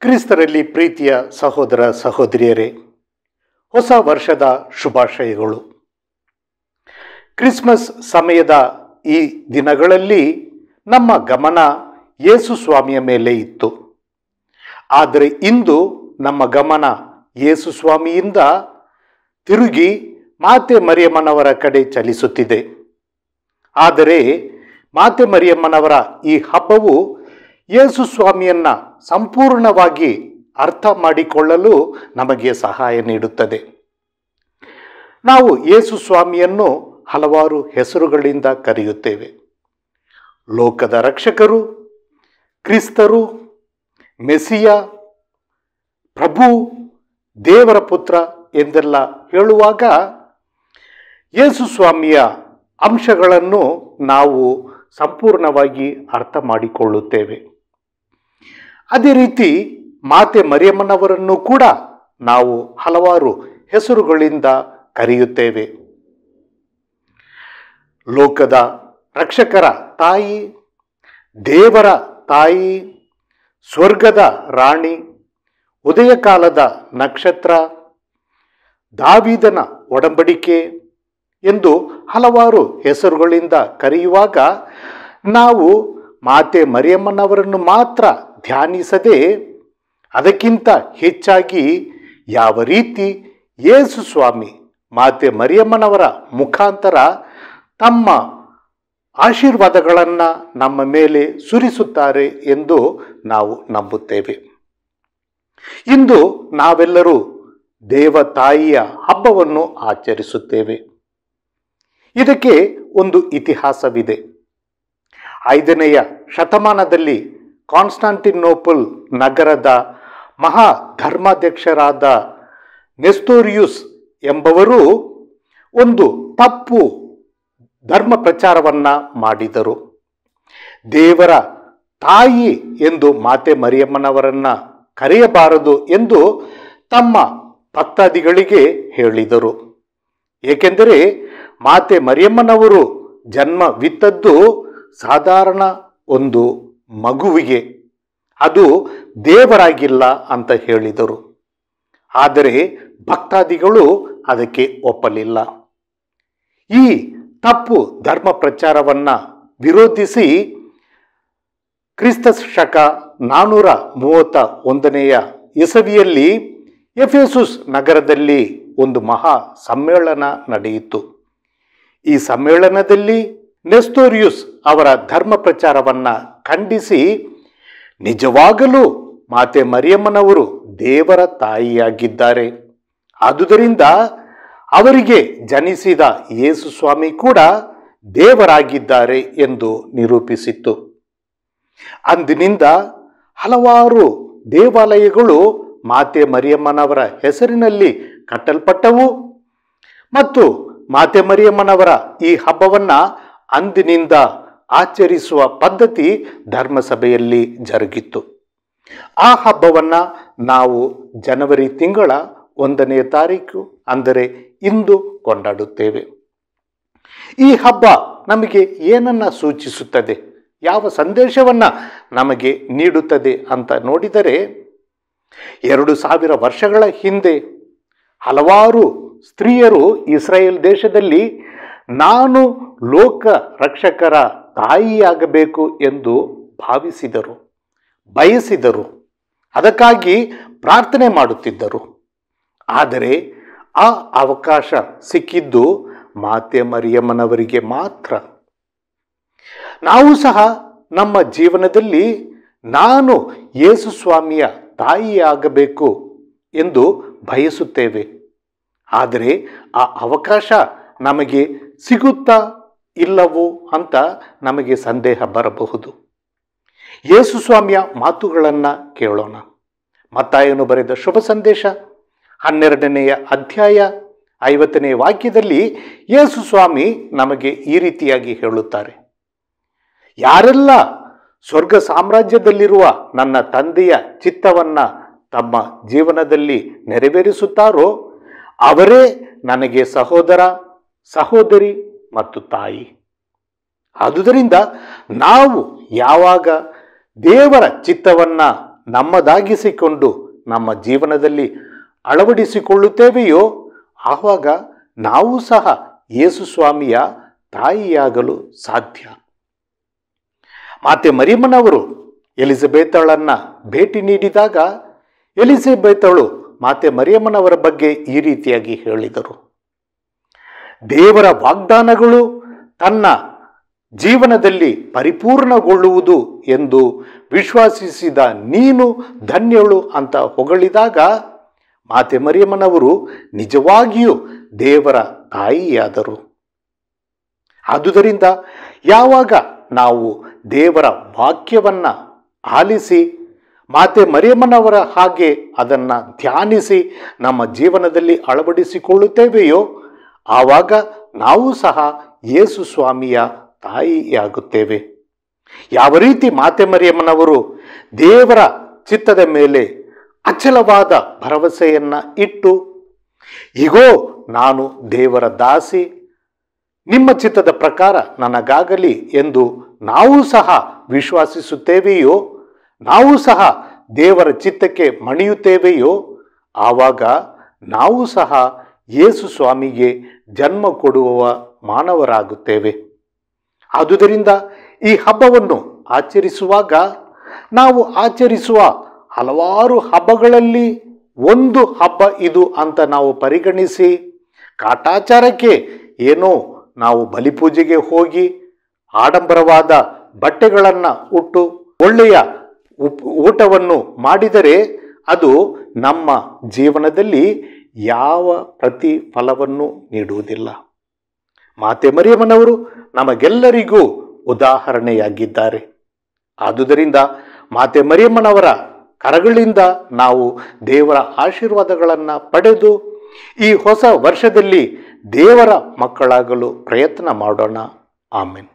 ಕ್ರಿಸ್ತರಲ್ಲಿ ಪ್ರೀತಿಯ ಸಹೋದರ ಸಹೋದರಿಯರೇ, ಹೊಸ ವರ್ಷದ ಶುಭಾಶಯಗಳು. ಕ್ರಿಸ್ಮಸ್ ಸಮಯದ ಈ ದಿನಗಳಲ್ಲಿ ನಮ್ಮ ಗಮನ ಯೇಸು ಸ್ವಾಮಿಯ ಮೇಲೆ ಇತ್ತು. ಆದರೆ ಇಂದು ನಮ್ಮ ಗಮನ ಯೇಸು ಸ್ವಾಮಿಯಿಂದ ತಿರುಗಿ ಮಾತೆ ಮರಿಯಮ್ಮನವರ ಕಡೆ ಚಲಿಸುತ್ತಿದೆ. ಆದರೆ ಮಾತೆ ಮರಿಯಮ್ಮನವರ ಈ ಹಬ್ಬವು ಯೇಸು ಸ್ವಾಮಿಯನ್ನ ಸಂಪೂರ್ಣವಾಗಿ ಅರ್ಥ ಮಾಡಿಕೊಳ್ಳಲು ನಮಗೆ ಸಹಾಯ ನೀಡುತ್ತದೆ. ನಾವು ಯೇಸು ಸ್ವಾಮಿಯನ್ನು ಹಲವಾರು ಹೆಸರುಗಳಿಂದ ಕರೆಯುತ್ತೇವೆ. ಲೋಕದ ರಕ್ಷಕರು, ಕ್ರಿಸ್ತರು, ಮೆಸಿಯ, ಪ್ರಭು, ದೇವರ ಪುತ್ರ ಎಂದೆಲ್ಲ ಹೇಳುವಾಗ ಯೇಸು ಸ್ವಾಮಿಯ ಅಂಶಗಳನ್ನು ನಾವು ಸಂಪೂರ್ಣವಾಗಿ ಅರ್ಥ ಮಾಡಿಕೊಳ್ಳುತ್ತೇವೆ. ಅದೇ ರೀತಿ ಮಾತೆ ಮರಿಯಮ್ಮನವರನ್ನು ಕೂಡ ನಾವು ಹಲವಾರು ಹೆಸರುಗಳಿಂದ ಕರೆಯುತ್ತೇವೆ. ಲೋಕದ ರಕ್ಷಕರ ತಾಯಿ, ದೇವರ ತಾಯಿ, ಸ್ವರ್ಗದ ರಾಣಿ, ಉದಯಕಾಲದ ನಕ್ಷತ್ರ, ದಾವೀದನ ಒಡಂಬಡಿಕೆ ಎಂದು ಹಲವಾರು ಹೆಸರುಗಳಿಂದ ಕರೆಯುವಾಗ ನಾವು ಮಾತೆ ಮರಿಯಮ್ಮನವರನ್ನು ಮಾತ್ರ ಧ್ಯಾನಿಸದೆ ಅದಕ್ಕಿಂತ ಹೆಚ್ಚಾಗಿ ಯಾವ ರೀತಿ ಯೇಸು ಸ್ವಾಮಿ ಮಾತೆ ಮರಿಯಮ್ಮನವರ ಮುಖಾಂತರ ತಮ್ಮ ಆಶೀರ್ವಾದಗಳನ್ನು ನಮ್ಮ ಮೇಲೆ ಸುರಿಸುತ್ತಾರೆ ಎಂದು ನಾವು ನಂಬುತ್ತೇವೆ. ಇಂದು ನಾವೆಲ್ಲರೂ ದೇವತಾಯಿಯ ಹಬ್ಬವನ್ನು ಆಚರಿಸುತ್ತೇವೆ. ಇದಕ್ಕೆ ಒಂದು ಇತಿಹಾಸವಿದೆ. 5ನೆಯ ಶತಮಾನದಲ್ಲಿ ಕಾನ್ಸ್ಟಾಂಟಿನೋಪಲ್ ನಗರದ ಮಹಾ ಧರ್ಮಾಧ್ಯಕ್ಷರಾದ ನೆಸ್ತೋರಿಯುಸ್ ಎಂಬವರು ಒಂದು ತಪ್ಪು ಧರ್ಮ ಪ್ರಚಾರವನ್ನ ಮಾಡಿದರು. ದೇವರ ತಾಯಿ ಎಂದು ಮಾತೆ ಮರಿಯಮ್ಮನವರನ್ನ ಕರೆಯಬಾರದು ಎಂದು ತಮ್ಮ ಭಕ್ತಾದಿಗಳಿಗೆ ಹೇಳಿದರು. ಏಕೆಂದರೆ ಮಾತೆ ಮರಿಯಮ್ಮನವರು ಜನ್ಮವಿತ್ತದ್ದು ಸಾಧಾರಣ ಒಂದು ಮಗುವಿಗೆ, ಅದು ದೇವರಾಗಿಲ್ಲ ಅಂತ ಹೇಳಿದರು. ಆದರೆ ಭಕ್ತಾದಿಗಳು ಅದಕ್ಕೆ ಒಪ್ಪಲಿಲ್ಲ. ಈ ತಪ್ಪು ಧರ್ಮ ಪ್ರಚಾರವನ್ನ ವಿರೋಧಿಸಿ ಕ್ರಿಸ್ತ ಶಕ 431ನೆಯ ಇಸವಿಯಲ್ಲಿ ಎಫೆಸುಸ್ ನಗರದಲ್ಲಿ ಒಂದು ಮಹಾ ಸಮ್ಮೇಳನ ನಡೆಯಿತು. ಈ ಸಮ್ಮೇಳನದಲ್ಲಿ ನೆಸ್ತೋರಿಯುಸ್ ಅವರ ಧರ್ಮ ಪ್ರಚಾರವನ್ನ ಖಂಡಿಸಿ ನಿಜವಾಗಲೂ ಮಾತೆ ಮರಿಯಮ್ಮನವರು ದೇವರ ತಾಯಿಯಾಗಿದ್ದಾರೆ, ಆದುದರಿಂದ ಅವರಿಗೆ ಜನಿಸಿದ ಯೇಸು ಸ್ವಾಮಿ ಕೂಡ ದೇವರಾಗಿದ್ದಾರೆ ಎಂದು ನಿರೂಪಿಸಿತ್ತು. ಅಂದಿನಿಂದ ಹಲವಾರು ದೇವಾಲಯಗಳು ಮಾತೆ ಮರಿಯಮ್ಮನವರ ಹೆಸರಿನಲ್ಲಿ ಕಟ್ಟಲ್ಪಟ್ಟವು ಮತ್ತು ಮಾತೆ ಮರಿಯಮ್ಮನವರ ಈ ಹಬ್ಬವನ್ನ ಅಂದಿನಿಂದ ಆಚರಿಸುವ ಪದ್ಧತಿ ಧರ್ಮಸಭೆಯಲ್ಲಿ ಜರುಗಿತ್ತು. ಆ ಹಬ್ಬವನ್ನ ನಾವು ಜನವರಿ ತಿಂಗಳ 1ನೇ ತಾರೀಕು ಅಂದರೆ ಇಂದು ಕೊಂಡಾಡುತ್ತೇವೆ. ಈ ಹಬ್ಬ ನಮಗೆ ಏನನ್ನ ಸೂಚಿಸುತ್ತದೆ, ಯಾವ ಸಂದೇಶವನ್ನ ನಮಗೆ ನೀಡುತ್ತದೆ ಅಂತ ನೋಡಿದರೆ, 2000 ವರ್ಷಗಳ ಹಿಂದೆ ಹಲವಾರು ಸ್ತ್ರೀಯರು ಇಸ್ರಾಯೇಲ್ ದೇಶದಲ್ಲಿ ನಾನು ಲೋಕ ರಕ್ಷಕರ ತಾಯಿಯಾಗಬೇಕು ಎಂದು ಭಾವಿಸಿದರು, ಬಯಸಿದರು, ಅದಕ್ಕಾಗಿ ಪ್ರಾರ್ಥನೆ ಮಾಡುತ್ತಿದ್ದರು. ಆದರೆ ಆ ಅವಕಾಶ ಸಿಕ್ಕಿದ್ದು ಮಾತೆ ಮರಿಯಮ್ಮನವರಿಗೆ ಮಾತ್ರ. ನಾವು ಸಹ ನಮ್ಮ ಜೀವನದಲ್ಲಿ ನಾನು ಯೇಸು ಸ್ವಾಮಿಯ ತಾಯಿಯಾಗಬೇಕು ಎಂದು ಬಯಸುತ್ತೇವೆ. ಆದರೆ ಆ ಅವಕಾಶ ನಮಗೆ ಸಿಗುತ್ತಾ ಇಲ್ಲವೋ ಅಂತ ನಮಗೆ ಸಂದೇಹ ಬರಬಹುದು. ಯೇಸು ಸ್ವಾಮಿಯ ಮಾತುಗಳನ್ನು ಕೇಳೋಣ. ಮತ್ತಾಯನು ಬರೆದ ಶುಭ ಸಂದೇಶ 12ನೆಯ ಅಧ್ಯಾಯ 50ನೇ ವಾಕ್ಯದಲ್ಲಿ ಯೇಸು ಸ್ವಾಮಿ ನಮಗೆ ಈ ರೀತಿಯಾಗಿ ಹೇಳುತ್ತಾರೆ, ಯಾರೆಲ್ಲ ಸ್ವರ್ಗ ಸಾಮ್ರಾಜ್ಯದಲ್ಲಿರುವ ನನ್ನ ತಂದೆಯ ಚಿತ್ತವನ್ನ ತಮ್ಮ ಜೀವನದಲ್ಲಿ ನೆರವೇರಿಸುತ್ತಾರೋ ಅವರೇ ನನಗೆ ಸಹೋದರ, ಸಹೋದರಿ ಮತ್ತು ತಾಯಿ. ಆದುದರಿಂದ ನಾವು ಯಾವಾಗ ದೇವರ ಚಿತ್ತವನ್ನ ನಮ್ಮದಾಗಿಸಿಕೊಂಡು ನಮ್ಮ ಜೀವನದಲ್ಲಿ ಅಳವಡಿಸಿಕೊಳ್ಳುತ್ತೇವೆಯೋ ಆವಾಗ ನಾವು ಸಹ ಯೇಸು ಸ್ವಾಮಿಯ ತಾಯಿಯಾಗಲು ಸಾಧ್ಯ. ಮಾತೆ ಮರಿಯಮ್ಮನವರು ಎಲಿಜಬೆತಳನ್ನು ಭೇಟಿ ನೀಡಿದಾಗ ಎಲಿಜಬೆತಳು ಮಾತೆ ಮರಿಯಮ್ಮನವರ ಬಗ್ಗೆ ಈ ರೀತಿಯಾಗಿ ಹೇಳಿದರು: ದೇವರ ವಾಗ್ದಾನಗಳು ತನ್ನ ಜೀವನದಲ್ಲಿ ಪರಿಪೂರ್ಣಗೊಳ್ಳುವುದು ಎಂದು ವಿಶ್ವಾಸಿಸಿದ ನೀನು ಧನ್ಯಳು ಅಂತ ಹೊಗಳಿದಾಗ ಮಾತೆ ಮರಿಯಮ್ಮನವರು ನಿಜವಾಗಿಯೂ ದೇವರ ತಾಯಿಯಾದರು. ಆದುದರಿಂದ ಯಾವಾಗ ನಾವು ದೇವರ ವಾಕ್ಯವನ್ನು ಆಲಿಸಿ ಮಾತೆ ಮರಿಯಮ್ಮನವರ ಹಾಗೆ ಅದನ್ನು ಧ್ಯಾನಿಸಿ ನಮ್ಮ ಜೀವನದಲ್ಲಿ ಅಳವಡಿಸಿಕೊಳ್ಳುತ್ತೇವೆಯೋ ಆವಾಗ ನಾವು ಸಹ ಯೇಸು ಸ್ವಾಮಿಯ ತಾಯಿಯಾಗುತ್ತೇವೆ. ಯಾವ ರೀತಿ ಮಾತೆ ಮರಿಯಮ್ಮನವರು ದೇವರ ಚಿತ್ತದ ಮೇಲೆ ಅಚಲವಾದ ಭರವಸೆಯನ್ನು ಇಟ್ಟು, ಇಗೋ ನಾನು ದೇವರ ದಾಸಿ, ನಿಮ್ಮ ಚಿತ್ತದ ಪ್ರಕಾರ ನನಗಾಗಲಿ ಎಂದು ನಾವು ಸಹ ವಿಶ್ವಾಸಿಸುತ್ತೇವೆಯೋ, ನಾವು ಸಹ ದೇವರ ಚಿತ್ತಕ್ಕೆ ಮಣಿಯುತ್ತೇವೆಯೋ ಆವಾಗ ನಾವು ಸಹ ಯೇಸು ಸ್ವಾಮಿಗೆ ಜನ್ಮ ಕೊಡುವ ಮಾನವರಾಗುತ್ತೇವೆ. ಆದುದರಿಂದ ಈ ಹಬ್ಬವನ್ನು ಆಚರಿಸುವಾಗ ನಾವು ಆಚರಿಸುವ ಹಲವಾರು ಹಬ್ಬಗಳಲ್ಲಿ ಒಂದು ಹಬ್ಬ ಇದು ಅಂತ ನಾವು ಪರಿಗಣಿಸಿ ಕಾಟಾಚಾರಕ್ಕೆ ಏನೋ ನಾವು ಬಲಿಪೂಜೆಗೆ ಹೋಗಿ ಆಡಂಬರವಾದ ಬಟ್ಟೆಗಳನ್ನು ಉಟ್ಟು ಒಳ್ಳೆಯ ಊಟವನ್ನು ಮಾಡಿದರೆ ಅದು ನಮ್ಮ ಜೀವನದಲ್ಲಿ ಯಾವ ಪ್ರತಿಫಲವನ್ನು ನೀಡುವುದಿಲ್ಲ. ಮಾತೆ ಮರಿಯಮ್ಮನವರು ನಮಗೆಲ್ಲರಿಗೂ ಉದಾಹರಣೆಯಾಗಿದ್ದಾರೆ. ಆದುದರಿಂದ ಮಾತೆ ಮರಿಯಮ್ಮನವರ ಕರಗಳಿಂದ ನಾವು ದೇವರ ಆಶೀರ್ವಾದಗಳನ್ನು ಪಡೆದು ಈ ಹೊಸ ವರ್ಷದಲ್ಲಿ ದೇವರ ಮಕ್ಕಳಾಗಲು ಪ್ರಯತ್ನ ಮಾಡೋಣ. ಆಮೆನ್.